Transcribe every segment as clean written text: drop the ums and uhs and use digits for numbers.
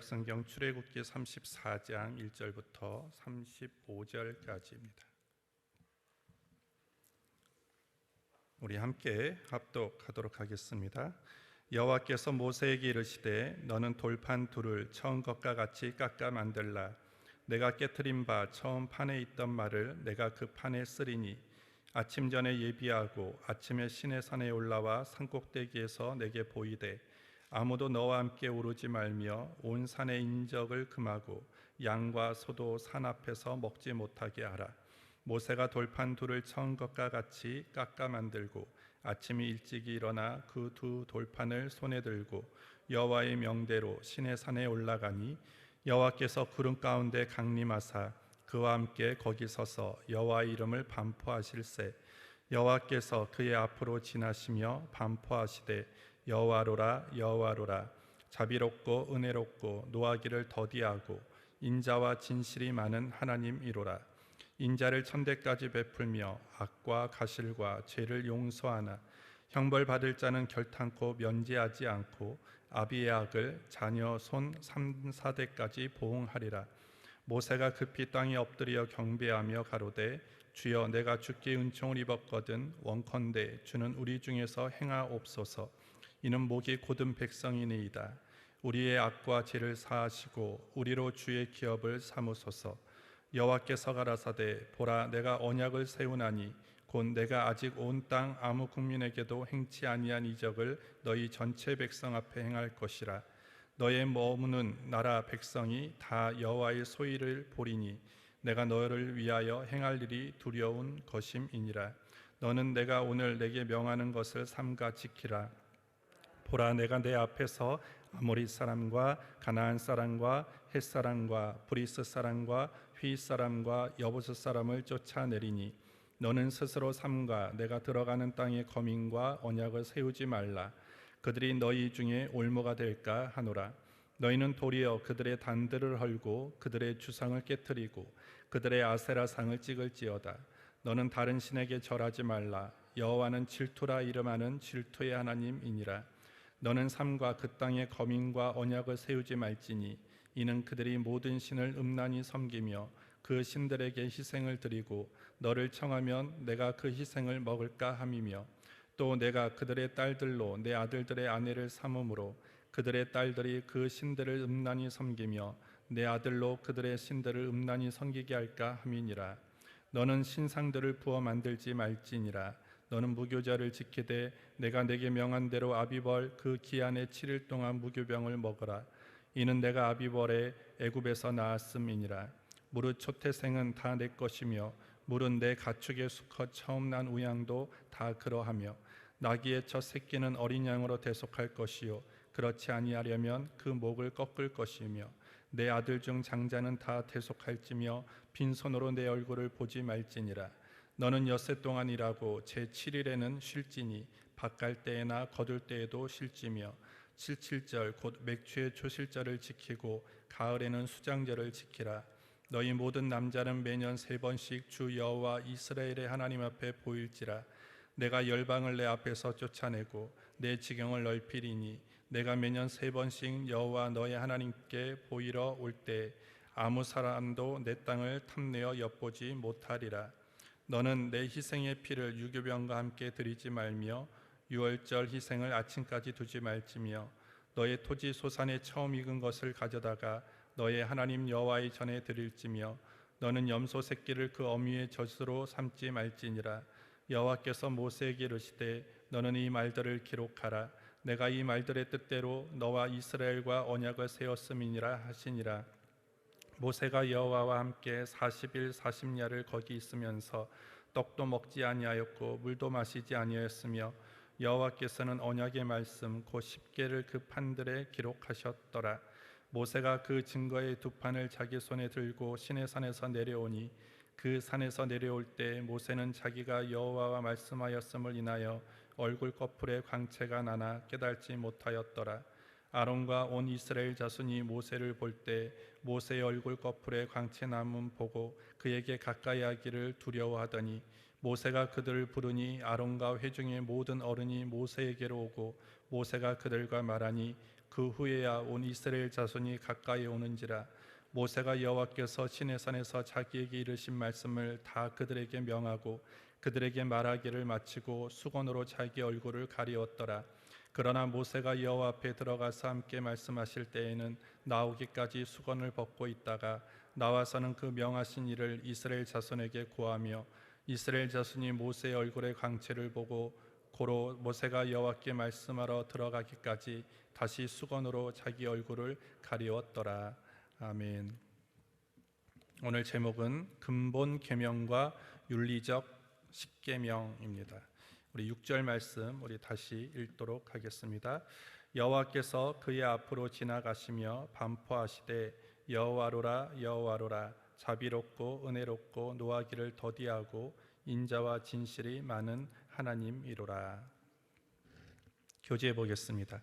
구약성경 출애굽기 34장 1절부터 35절까지입니다. 우리 함께 합독하도록 하겠습니다. 여호와께서 모세에게 이르시되 너는 돌판 둘을 처음 것과 같이 깎아 만들라. 내가 깨트린 바 처음 판에 있던 말을 내가 그 판에 쓰리니 아침 전에 예비하고 아침에 시내산에 올라와 산꼭대기에서 내게 보이되 아무도 너와 함께 오르지 말며 온 산의 인적을 금하고 양과 소도 산 앞에서 먹지 못하게 하라. 모세가 돌판 둘을 처음 것과 같이 깎아 만들고 아침이 일찍이 일어나 그 두 돌판을 손에 들고 여호와의 명대로 시내산에 올라가니 여호와께서 구름 가운데 강림하사 그와 함께 거기 서서 여호와의 이름을 반포하실세. 여호와께서 그의 앞으로 지나시며 반포하시되 여호와로라 여호와로라 자비롭고 은혜롭고 노하기를 더디하고 인자와 진실이 많은 하나님이로라. 인자를 천대까지 베풀며 악과 가실과 죄를 용서하나 형벌 받을 자는 결탄코 면제하지 않고 아비의 악을 자녀 손 3-4대까지 보응하리라. 모세가 급히 땅에 엎드려 경배하며 가로되 주여 내가 주께 은총을 입었거든 원컨대 주는 우리 중에서 행하옵소서. 이는 목이 곧은 백성이니이다. 우리의 악과 죄를 사하시고 우리로 주의 기업을 삼으소서. 여호와께서 가라사대 보라 내가 언약을 세우나니 곧 내가 아직 온 땅 아무 국민에게도 행치 아니한 이적을 너희 전체 백성 앞에 행할 것이라. 너의 머무는 나라 백성이 다 여호와의 소위를 보리니 내가 너를 위하여 행할 일이 두려운 것임이니라. 너는 내가 오늘 내게 명하는 것을 삼가 지키라. 보라 내가 내 앞에서 아모리 사람과 가나안 사람과 헷 사람과 브리스 사람과 휘 사람과 여부스 사람을 쫓아내리니 너는 스스로 삼가 내가 들어가는 땅의 거민과 언약을 세우지 말라. 그들이 너희 중에 올무가 될까 하노라. 너희는 도리어 그들의 단들을 헐고 그들의 주상을 깨뜨리고 그들의 아세라상을 찍을지어다. 너는 다른 신에게 절하지 말라. 여호와는 질투라 이름하는 질투의 하나님이니라. 너는 삼가 그 땅의 거민과 언약을 세우지 말지니 이는 그들이 모든 신을 음란히 섬기며 그 신들에게 희생을 드리고 너를 청하면 내가 그 희생을 먹을까 함이며 또 내가 그들의 딸들로 내 아들들의 아내를 삼음으로 그들의 딸들이 그 신들을 음란히 섬기며 내 아들로 그들의 신들을 음란히 섬기게 할까 함이니라. 너는 신상들을 부어 만들지 말지니라. 너는 무교절을 지키되 내가 내게 명한 대로 아비벌 그 기한의 7일 동안 무교병을 먹으라. 이는 내가 아비벌에 애굽에서 낳았음이니라. 무릇 초태생은 다 내 것이며 무릇 내 가축의 수컷 처음 난 우양도 다 그러하며 나귀의 첫 새끼는 어린 양으로 대속할 것이요 그렇지 아니하려면 그 목을 꺾을 것이며 내 아들 중 장자는 다 대속할지며 빈손으로 내 얼굴을 보지 말지니라. 너는 엿새 동안 일하고 제7일에는 쉴지니 밭갈 때에나 거둘 때에도 쉴지며 77절 곧 맥주의 초실절을 지키고 가을에는 수장절을 지키라. 너희 모든 남자는 매년 3번씩 주 여호와 이스라엘의 하나님 앞에 보일지라. 내가 열방을 내 앞에서 쫓아내고 내 지경을 넓히리니 내가 매년 3번씩 여호와 너의 하나님께 보이러 올 때 아무 사람도 내 땅을 탐내어 엿보지 못하리라. 너는 내 희생의 피를 유교병과 함께 드리지 말며 유월절 희생을 아침까지 두지 말지며 너의 토지 소산에 처음 익은 것을 가져다가 너의 하나님 여호와의 전에 드릴지며 너는 염소 새끼를 그 어미의 젖으로 삼지 말지니라. 여호와께서 모세에게 이르시되 너는 이 말들을 기록하라. 내가 이 말들의 뜻대로 너와 이스라엘과 언약을 세웠음이니라 하시니라. 모세가 여호와와 함께 40일 40야를 거기 있으면서 떡도 먹지 아니하였고 물도 마시지 아니하였으며 여호와께서는 언약의 말씀 곧 10개를 그 판들에 기록하셨더라. 모세가 그 증거의 두 판을 자기 손에 들고 시내산에서 내려오니 그 산에서 내려올 때 모세는 자기가 여호와와 말씀하였음을 인하여 얼굴 꺼풀에 광채가 나나 깨달지 못하였더라. 아론과 온 이스라엘 자손이 모세를 볼 때 모세의 얼굴 꺼풀에 광채 남음 보고 그에게 가까이 하기를 두려워하더니 모세가 그들을 부르니 아론과 회중의 모든 어른이 모세에게로 오고 모세가 그들과 말하니 그 그 후에야 온 이스라엘 자손이 가까이 오는지라. 모세가 여호와께서 시내산에서 자기에게 이르신 말씀을 다 그들에게 명하고 그들에게 말하기를 마치고 수건으로 자기 얼굴을 가리웠더라. 그러나 모세가 여호와 앞에 들어가서 함께 말씀하실 때에는 나오기까지 수건을 벗고 있다가 나와서는 그 명하신 일을 이스라엘 자손에게 고하며 이스라엘 자손이 모세의 얼굴의 광채를 보고 고로 모세가 여호와께 말씀하러 들어가기까지 다시 수건으로 자기 얼굴을 가리웠더라. 아멘. 오늘 제목은 근본 계명과 윤리적 십계명입니다. 우리 6절 말씀 우리 다시 읽도록 하겠습니다. 여호와께서 그의 앞으로 지나가시며 반포하시되 여호와로라 여호와로라 자비롭고 은혜롭고 노하기를 더디하고 인자와 진실이 많은 하나님이로라. 교제해 보겠습니다.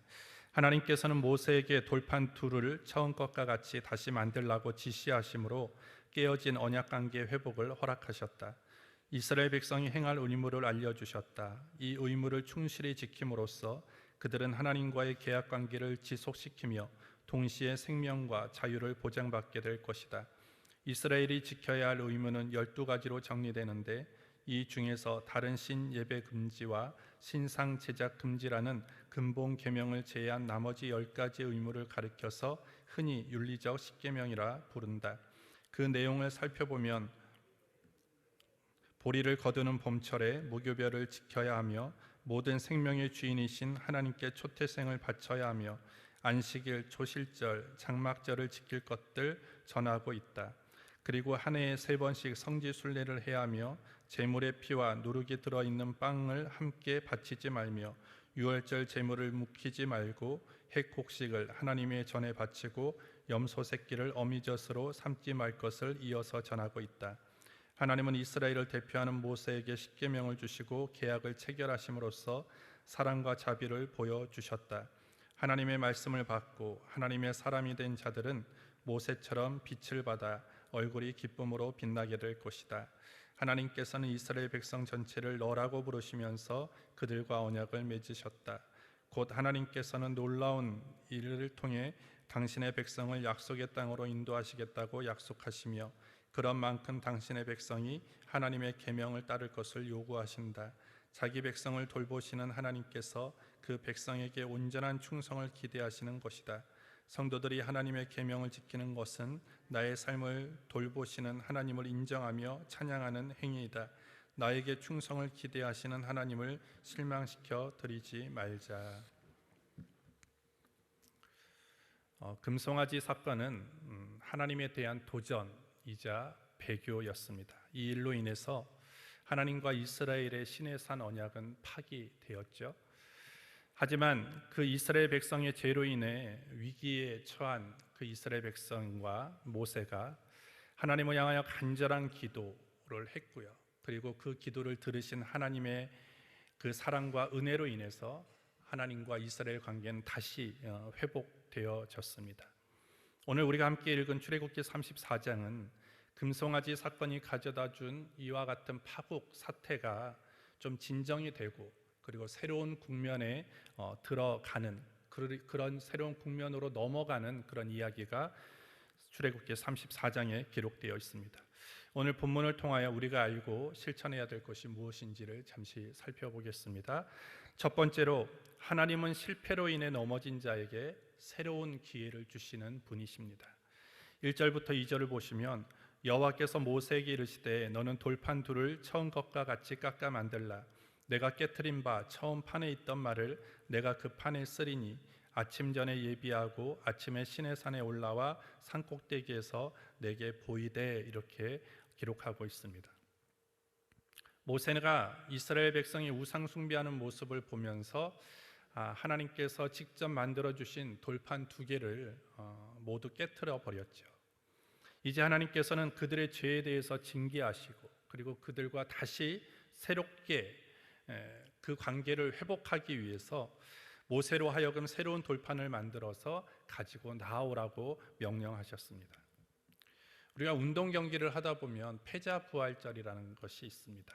하나님께서는 모세에게 돌판 둘을 처음 것과 같이 다시 만들라고 지시하심으로 깨어진 언약관계 회복을 허락하셨다. 이스라엘 백성이 행할 의무를 알려주셨다. 이 의무를 충실히 지킴으로써 그들은 하나님과의 계약관계를 지속시키며 동시에 생명과 자유를 보장받게 될 것이다. 이스라엘이 지켜야 할 의무는 12가지로 정리되는데 이 중에서 다른 신 예배 금지와 신상 제작 금지라는 근본 계명을 제외한 나머지 10가지 의무를 가리켜서 흔히 윤리적 십계명이라 부른다. 그 내용을 살펴보면 보리를 거두는 봄철에 무교별을 지켜야 하며 모든 생명의 주인이신 하나님께 초태생을 바쳐야 하며 안식일, 초실절, 장막절을 지킬 것들 전하고 있다. 그리고 한 해에 3번씩 성지순례를 해야 하며 제물의 피와 누룩이 들어있는 빵을 함께 바치지 말며 유월절 제물을 묵히지 말고 핵곡식을 하나님의 전에 바치고 염소 새끼를 어미젖으로 삼지 말 것을 이어서 전하고 있다. 하나님은 이스라엘을 대표하는 모세에게 십계명을 주시고 계약을 체결하심으로써 사랑과 자비를 보여주셨다. 하나님의 말씀을 받고 하나님의 사람이 된 자들은 모세처럼 빛을 받아 얼굴이 기쁨으로 빛나게 될 것이다. 하나님께서는 이스라엘 백성 전체를 너라고 부르시면서 그들과 언약을 맺으셨다. 곧 하나님께서는 놀라운 일을 통해 당신의 백성을 약속의 땅으로 인도하시겠다고 약속하시며 그런 만큼 당신의 백성이 하나님의 계명을 따를 것을 요구하신다. 자기 백성을 돌보시는 하나님께서 그 백성에게 온전한 충성을 기대하시는 것이다. 성도들이 하나님의 계명을 지키는 것은 나의 삶을 돌보시는 하나님을 인정하며 찬양하는 행위이다. 나에게 충성을 기대하시는 하나님을 실망시켜 드리지 말자. 금송아지 사건은 하나님에 대한 도전이자 배교였습니다. 이 일로 인해서 하나님과 이스라엘의 시내산 언약은 파기되었죠. 하지만 그 이스라엘 백성의 죄로 인해 위기에 처한 그 이스라엘 백성과 모세가 하나님을 향하여 간절한 기도를 했고요. 그리고 그 기도를 들으신 하나님의 그 사랑과 은혜로 인해서 하나님과 이스라엘 관계는 다시 회복되어졌습니다. 오늘 우리가 함께 읽은 출애굽기 34장은 금송아지 사건이 가져다 준 이와 같은 파국 사태가 좀 진정이 되고 그리고 새로운 국면에 들어가는 그런 새로운 국면으로 넘어가는 그런 이야기가 출애굽기 34장에 기록되어 있습니다. 오늘 본문을 통하여 우리가 알고 실천해야 될 것이 무엇인지를 잠시 살펴보겠습니다. 첫 번째로 하나님은 실패로 인해 넘어진 자에게 새로운 기회를 주시는 분이십니다. 1절부터 2절을 보시면 여호와께서 모세에게 이르시되 너는 돌판 둘을 처음 것과 같이 깎아 만들라. 내가 깨트린 바 처음 판에 있던 말을 내가 그 판에 쓰리니 아침 전에 예비하고 아침에 시내산에 올라와 산꼭대기에서 내게 보이되 이렇게 기록하고 있습니다. 모세가 이스라엘 백성이 우상 숭배하는 모습을 보면서 하나님께서 직접 만들어 주신 돌판 2개를 모두 깨트려 버렸죠. 이제 하나님께서는 그들의 죄에 대해서 징계하시고 그리고 그들과 다시 새롭게 그 관계를 회복하기 위해서 모세로 하여금 새로운 돌판을 만들어서 가지고 나오라고 명령하셨습니다. 우리가 운동 경기를 하다 보면 패자부활절이라는 것이 있습니다.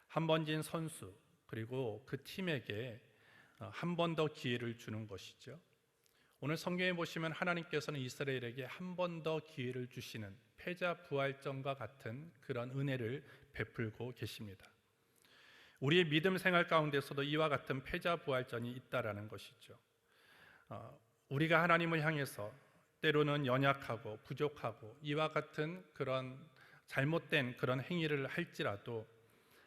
한 번 진 선수 그리고 그 팀에게 한 번 더 기회를 주는 것이죠. 오늘 성경에 보시면 하나님께서는 이스라엘에게 한 번 더 기회를 주시는 패자 부활전과 같은 그런 은혜를 베풀고 계십니다. 우리의 믿음 생활 가운데서도 이와 같은 패자 부활전이 있다라는 것이죠. 우리가 하나님을 향해서 때로는 연약하고 부족하고 이와 같은 그런 잘못된 그런 행위를 할지라도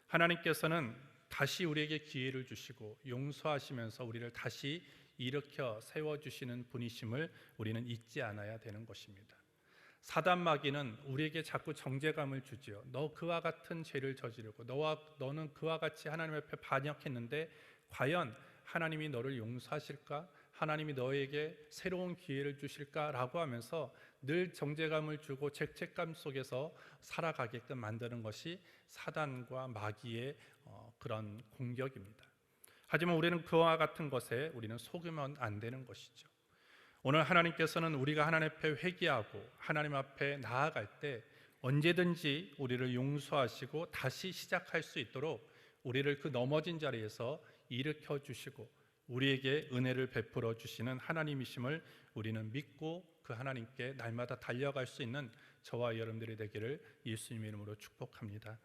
하나님께서는 다시 우리에게 기회를 주시고 용서하시면서 우리를 다시 일으켜 세워주시는 분이심을 우리는 잊지 않아야 되는 것입니다. 사단 마귀는 우리에게 자꾸 정죄감을 주지요. 너 그와 같은 죄를 저지르고 너는 그와 같이 하나님 앞에 반역했는데 과연 하나님이 너를 용서하실까? 하나님이 너에게 새로운 기회를 주실까라고 하면서 늘 정죄감을 주고 죄책감 속에서 살아가게끔 만드는 것이 사단과 마귀의 그런 공격입니다. 하지만 우리는 그와 같은 것에 우리는 속으면 안 되는 것이죠. 오늘 하나님께서는 우리가 하나님 앞에 회개하고 하나님 앞에 나아갈 때 언제든지 우리를 용서하시고 다시 시작할 수 있도록 우리를 그 넘어진 자리에서 일으켜 주시고 우리에게 은혜를 베풀어 주시는 하나님이심을 우리는 믿고 그 하나님께 날마다 달려갈 수 있는 저와 여러분들이 되기를 예수님의 이름으로 축복합니다.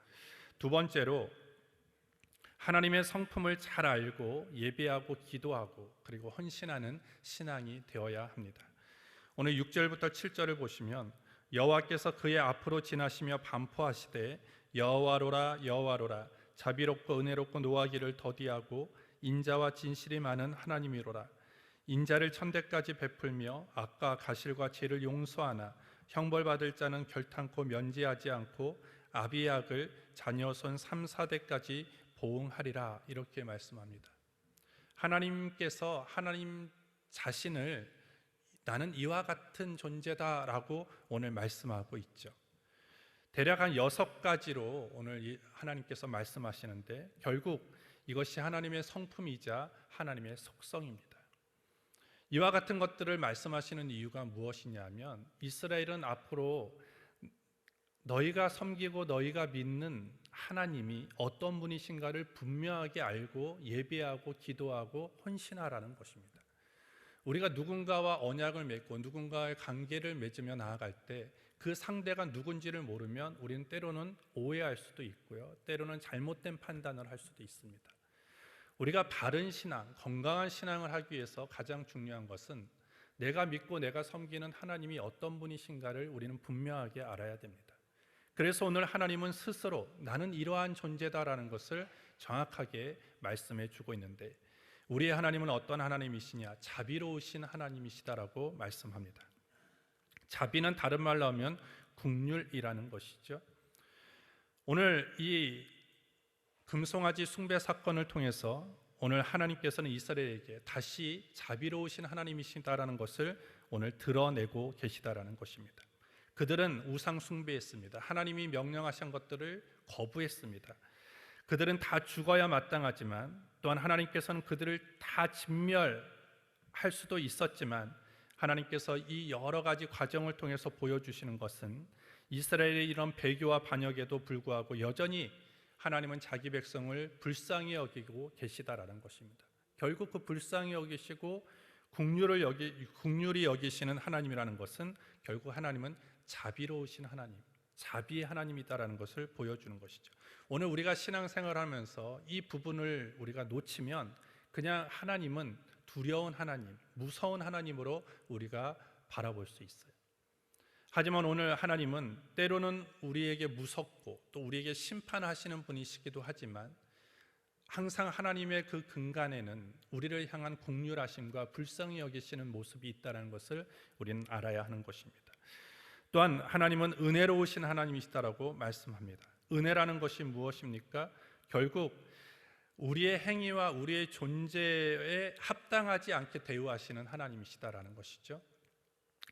두 번째로 하나님의 성품을 잘 알고 예배하고 기도하고 그리고 헌신하는 신앙이 되어야 합니다. 오늘 6절부터 7절을 보시면 여호와께서 그의 앞으로 지나시며 반포하시되 여호와로라 여호와로라 자비롭고 은혜롭고 노하기를 더디하고 인자와 진실이 많은 하나님이로라. 인자를 천대까지 베풀며 악과 가실과 죄를 용서하나 형벌받을 자는 결탄코 면제하지 않고 아비약을 자녀손 3, 4대까지 보응하리라. 이렇게 말씀합니다. 하나님께서 하나님 자신을 나는 이와 같은 존재다라고 오늘 말씀하고 있죠. 대략 한 6가지로 오늘 하나님께서 말씀하시는데 결국 이것이 하나님의 성품이자 하나님의 속성입니다. 이와 같은 것들을 말씀하시는 이유가 무엇이냐면 이스라엘은 앞으로 너희가 섬기고 너희가 믿는 하나님이 어떤 분이신가를 분명하게 알고 예배하고 기도하고 헌신하라는 것입니다. 우리가 누군가와 언약을 맺고 누군가의 관계를 맺으며 나아갈 때 그 상대가 누군지를 모르면 우리는 때로는 오해할 수도 있고요. 때로는 잘못된 판단을 할 수도 있습니다. 우리가 바른 신앙, 건강한 신앙을 하기 위해서 가장 중요한 것은 내가 믿고 내가 섬기는 하나님이 어떤 분이신가를 우리는 분명하게 알아야 됩니다. 그래서 오늘 하나님은 스스로 나는 이러한 존재다라는 것을 정확하게 말씀해 주고 있는데 우리의 하나님은 어떤 하나님이시냐? 자비로우신 하나님이시다라고 말씀합니다. 자비는 다른 말로 하면 긍휼이라는 것이죠. 오늘 이 금송아지 숭배 사건을 통해서 오늘 하나님께서는 이스라엘에게 다시 자비로우신 하나님이시다라는 것을 오늘 드러내고 계시다라는 것입니다. 그들은 우상 숭배했습니다. 하나님이 명령하신 것들을 거부했습니다. 그들은 다 죽어야 마땅하지만 또한 하나님께서는 그들을 다 진멸할 수도 있었지만 하나님께서 이 여러 가지 과정을 통해서 보여주시는 것은 이스라엘의 이런 배교와 반역에도 불구하고 여전히 하나님은 자기 백성을 불쌍히 여기고 계시다라는 것입니다. 결국 그 불쌍히 여기시고 긍휼히 여기시는 하나님이라는 것은 결국 하나님은 자비로우신 하나님, 자비의 하나님이다라는 것을 보여주는 것이죠. 오늘 우리가 신앙생활하면서 이 부분을 우리가 놓치면 그냥 하나님은 두려운 하나님, 무서운 하나님으로 우리가 바라볼 수 있어요. 하지만 오늘 하나님은 때로는 우리에게 무섭고 또 우리에게 심판하시는 분이시기도 하지만 항상 하나님의 그 근간에는 우리를 향한 긍휼하심과 불쌍히 여기시는 모습이 있다는 것을 우리는 알아야 하는 것입니다. 또한 하나님은 은혜로우신 하나님이시다라고 말씀합니다. 은혜라는 것이 무엇입니까? 결국 우리의 행위와 우리의 존재에 합당하지 않게 대우하시는 하나님이시다라는 것이죠.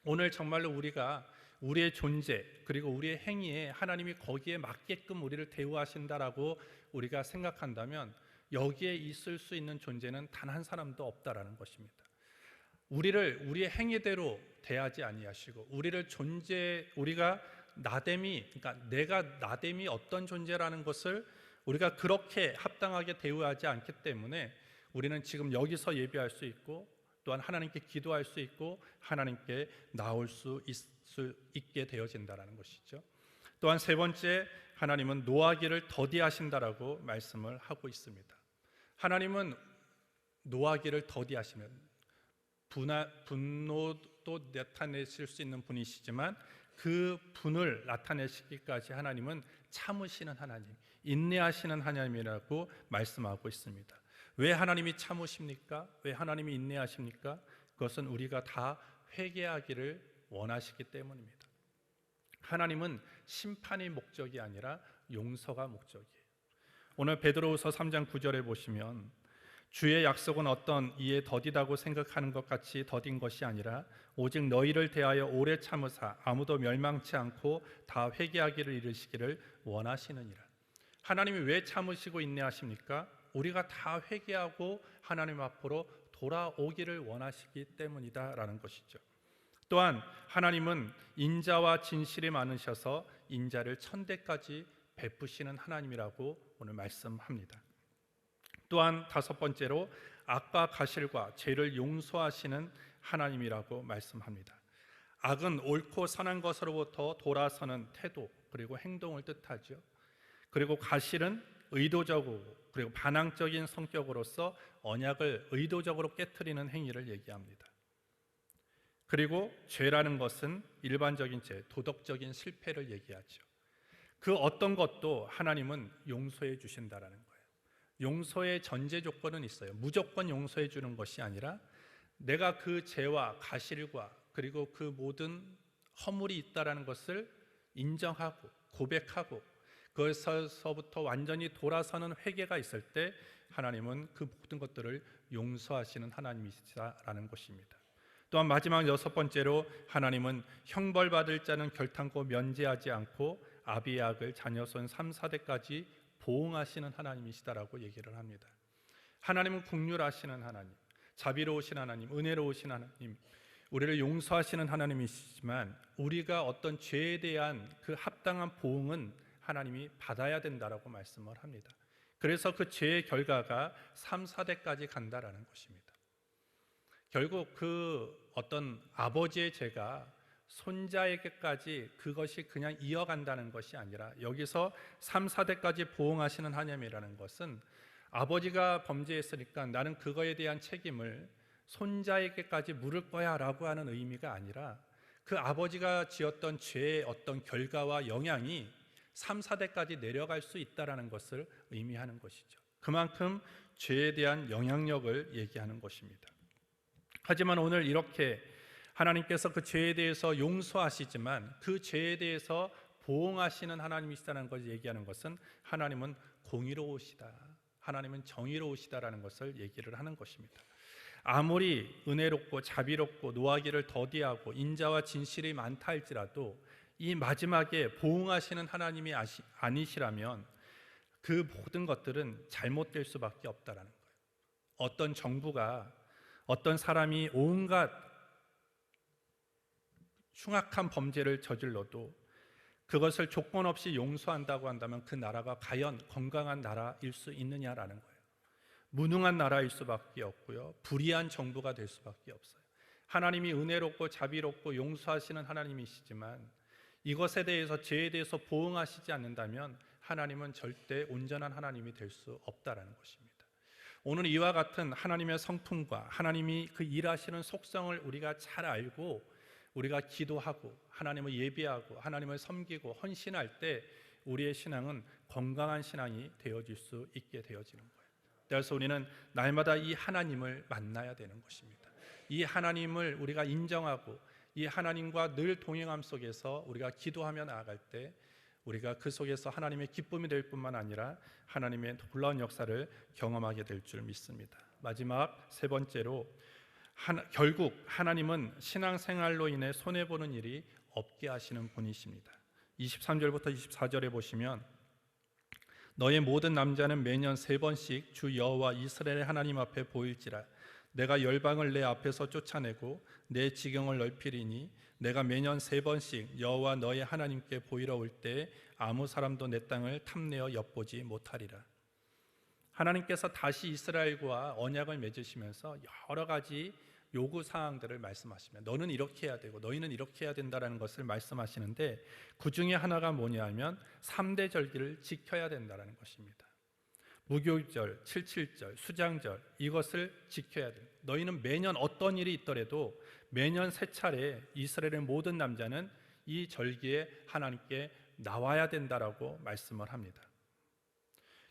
오늘 정말로 우리가 우리의 존재 그리고 우리의 행위에 하나님이 거기에 맞게끔 우리를 대우하신다라고 우리가 생각한다면 여기에 있을 수 있는 존재는 단 한 사람도 없다라는 것입니다. 우리를 우리의 행위대로 대하지 아니하시고 우리가 나됨이, 그러니까 내가 나됨이 어떤 존재라는 것을 우리가 그렇게 합당하게 대우하지 않기 때문에 우리는 지금 여기서 예배할 수 있고 또한 하나님께 기도할 수 있고 하나님께 나올 수 있게 되어진다라는 것이죠. 또한 세 번째, 하나님은 노하기를 더디하신다라고 말씀을 하고 있습니다. 하나님은 노하기를 더디하시면 분노도 나타내실 수 있는 분이시지만 그 분을 나타내시기까지 하나님은 참으시는 하나님, 인내하시는 하나님이라고 말씀하고 있습니다. 왜 하나님이 참으십니까? 왜 하나님이 인내하십니까? 그것은 우리가 다 회개하기를 원하시기 때문입니다. 하나님은 심판이 목적이 아니라 용서가 목적이에요. 오늘 베드로후서 3장 9절에 보시면 주의 약속은 어떤 이에 더디다고 생각하는 것 같이 더딘 것이 아니라 오직 너희를 대하여 오래 참으사 아무도 멸망치 않고 다 회개하기를 이르시기를 원하시느니라. 하나님이 왜 참으시고 인내하십니까? 우리가 다 회개하고 하나님 앞으로 돌아오기를 원하시기 때문이다라는 것이죠. 또한 하나님은 인자와 진실이 많으셔서 인자를 천대까지 베푸시는 하나님이라고 오늘 말씀합니다. 또한 다섯 번째로 악과 가실과 죄를 용서하시는 하나님이라고 말씀합니다. 악은 옳고 선한 것으로부터 돌아서는 태도 그리고 행동을 뜻하죠. 그리고 가실은 의도적으로 그리고 반항적인 성격으로서 언약을 의도적으로 깨트리는 행위를 얘기합니다. 그리고 죄라는 것은 일반적인 죄, 도덕적인 실패를 얘기하죠. 그 어떤 것도 하나님은 용서해 주신다라는 거예요. 용서의 전제 조건은 있어요. 무조건 용서해 주는 것이 아니라 내가 그 죄와 가실과 그리고 그 모든 허물이 있다라는 것을 인정하고 고백하고 그것에서부터 완전히 돌아서는 회개가 있을 때 하나님은 그 모든 것들을 용서하시는 하나님이시다라는 것입니다. 또한 마지막 여섯 번째로 하나님은 형벌받을 자는 결탄코 면제하지 않고 아비약을 자녀손 3, 4대까지 보응하시는 하나님이시다라고 얘기를 합니다. 하나님은 긍휼하시는 하나님, 자비로우신 하나님, 은혜로우신 하나님, 우리를 용서하시는 하나님이시지만 우리가 어떤 죄에 대한 그 합당한 보응은 하나님이 받아야 된다라고 말씀을 합니다. 그래서 그 죄의 결과가 3, 4대까지 간다라는 것입니다. 결국 그 어떤 아버지의 죄가 손자에게까지 그것이 그냥 이어간다는 것이 아니라 여기서 3, 4대까지 보응하시는 하나님이라는 것은 아버지가 범죄했으니까 나는 그거에 대한 책임을 손자에게까지 물을 거야 라고 하는 의미가 아니라 그 아버지가 지었던 죄의 어떤 결과와 영향이 3, 4대까지 내려갈 수 있다는 것을 의미하는 것이죠. 그만큼 죄에 대한 영향력을 얘기하는 것입니다. 하지만 오늘 이렇게 하나님께서 그 죄에 대해서 용서하시지만 그 죄에 대해서 보응하시는 하나님이시다는 것을 얘기하는 것은 하나님은 공의로우시다, 하나님은 정의로우시다라는 것을 얘기를 하는 것입니다. 아무리 은혜롭고 자비롭고 노하기를 더디하고 인자와 진실이 많다 할지라도 이 마지막에 보응하시는 하나님이 아니시라면 그 모든 것들은 잘못될 수밖에 없다라는 거예요. 어떤 정부가 어떤 사람이 온갖 흉악한 범죄를 저질러도 그것을 조건 없이 용서한다고 한다면 그 나라가 과연 건강한 나라일 수 있느냐라는 거예요. 무능한 나라일 수밖에 없고요, 불의한 정부가 될 수밖에 없어요. 하나님이 은혜롭고 자비롭고 용서하시는 하나님이시지만 이것에 대해서, 죄에 대해서 보응하시지 않는다면 하나님은 절대 온전한 하나님이 될 수 없다라는 것입니다. 오늘 이와 같은 하나님의 성품과 하나님이 그 일하시는 속성을 우리가 잘 알고 우리가 기도하고 하나님을 예배하고 하나님을 섬기고 헌신할 때 우리의 신앙은 건강한 신앙이 되어질 수 있게 되어지는 거예요. 그래서 우리는 날마다 이 하나님을 만나야 되는 것입니다. 이 하나님을 우리가 인정하고 이 하나님과 늘 동행함 속에서 우리가 기도하며 나아갈 때 우리가 그 속에서 하나님의 기쁨이 될 뿐만 아니라 하나님의 놀라운 역사를 경험하게 될 줄 믿습니다. 마지막 세 번째로 결국 하나님은 신앙생활로 인해 손해보는 일이 없게 하시는 분이십니다. 23절부터 24절에 보시면 너의 모든 남자는 매년 3번씩 주 여호와 이스라엘의 하나님 앞에 보일지라. 내가 열방을 내 앞에서 쫓아내고 내 지경을 넓히리니 내가 매년 3번씩 여호와 너의 하나님께 보이러 올 때 아무 사람도 내 땅을 탐내어 엿보지 못하리라. 하나님께서 다시 이스라엘과 언약을 맺으시면서 여러 가지 요구 사항들을 말씀하시면 너는 이렇게 해야 되고 너희는 이렇게 해야 된다라는 것을 말씀하시는데, 그 중에 하나가 뭐냐면 3대 절기를 지켜야 된다라는 것입니다. 무교절, 칠칠절, 수장절, 이것을 지켜야 됩니다. 너희는 매년 어떤 일이 있더라도 매년 세 차례 이스라엘의 모든 남자는 이 절기에 하나님께 나와야 된다라고 말씀을 합니다.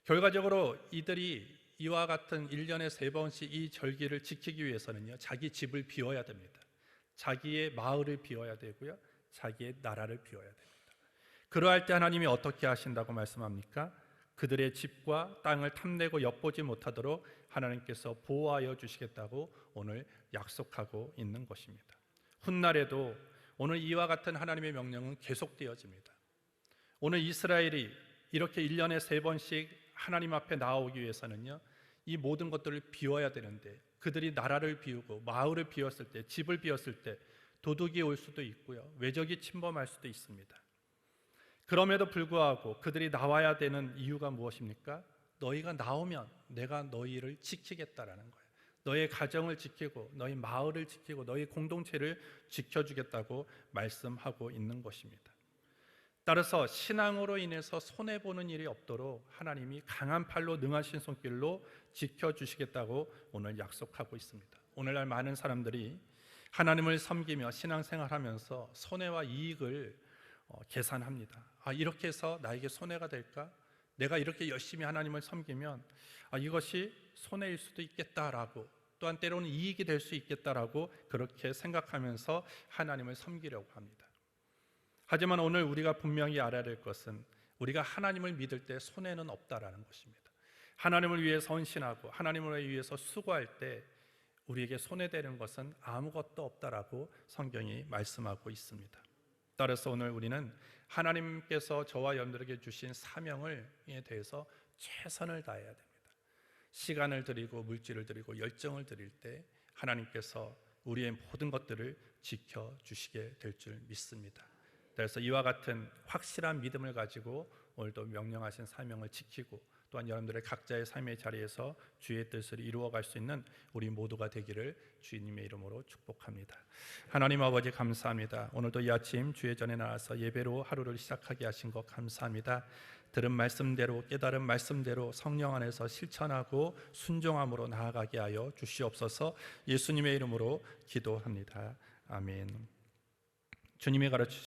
결과적으로 이들이 이와 같은 1년에 3번씩 이 절기를 지키기 위해서는요, 자기 집을 비워야 됩니다. 자기의 마을을 비워야 되고요, 자기의 나라를 비워야 됩니다. 그러할 때 하나님이 어떻게 하신다고 말씀합니까? 그들의 집과 땅을 탐내고 엿보지 못하도록 하나님께서 보호하여 주시겠다고 오늘 약속하고 있는 것입니다. 훗날에도 오늘 이와 같은 하나님의 명령은 계속되어집니다. 오늘 이스라엘이 이렇게 1년에 3번씩 하나님 앞에 나오기 위해서는요, 이 모든 것들을 비워야 되는데, 그들이 나라를 비우고 마을을 비웠을 때, 집을 비웠을 때 도둑이 올 수도 있고요, 외적이 침범할 수도 있습니다. 그럼에도 불구하고 그들이 나와야 되는 이유가 무엇입니까? 너희가 나오면 내가 너희를 지키겠다라는 거예요. 너의 가정을 지키고 너희 마을을 지키고 너희 공동체를 지켜주겠다고 말씀하고 있는 것입니다. 따라서 신앙으로 인해서 손해보는 일이 없도록 하나님이 강한 팔로 능하신 손길로 지켜주시겠다고 오늘 약속하고 있습니다. 오늘날 많은 사람들이 하나님을 섬기며 신앙생활하면서 손해와 이익을 계산합니다. 이렇게 해서 나에게 손해가 될까? 내가 이렇게 열심히 하나님을 섬기면 이것이 손해일 수도 있겠다라고, 또한 때로는 이익이 될 수 있겠다라고 그렇게 생각하면서 하나님을 섬기려고 합니다. 하지만 오늘 우리가 분명히 알아야 될 것은, 우리가 하나님을 믿을 때 손해는 없다라는 것입니다. 하나님을 위해서 헌신하고 하나님을 위해서 수고할 때 우리에게 손해되는 것은 아무것도 없다라고 성경이 말씀하고 있습니다. 따라서 오늘 우리는 하나님께서 저와 여러분들에게 주신 사명에 대해서 최선을 다해야 됩니다. 시간을 드리고 물질을 드리고 열정을 드릴 때 하나님께서 우리의 모든 것들을 지켜주시게 될 줄 믿습니다. 그래서 이와 같은 확실한 믿음을 가지고 오늘도 명령하신 사명을 지키고, 또한 여러분들의 각자의 삶의 자리에서 주의 뜻을 이루어갈 수 있는 우리 모두가 되기를 주님의 이름으로 축복합니다. 하나님 아버지 감사합니다. 오늘도 이 아침 주의 전에 나와서 예배로 하루를 시작하게 하신 것 감사합니다. 들은 말씀대로, 깨달은 말씀대로 성령 안에서 실천하고 순종함으로 나아가게 하여 주시옵소서. 예수님의 이름으로 기도합니다. 아멘. 주님이 가르쳐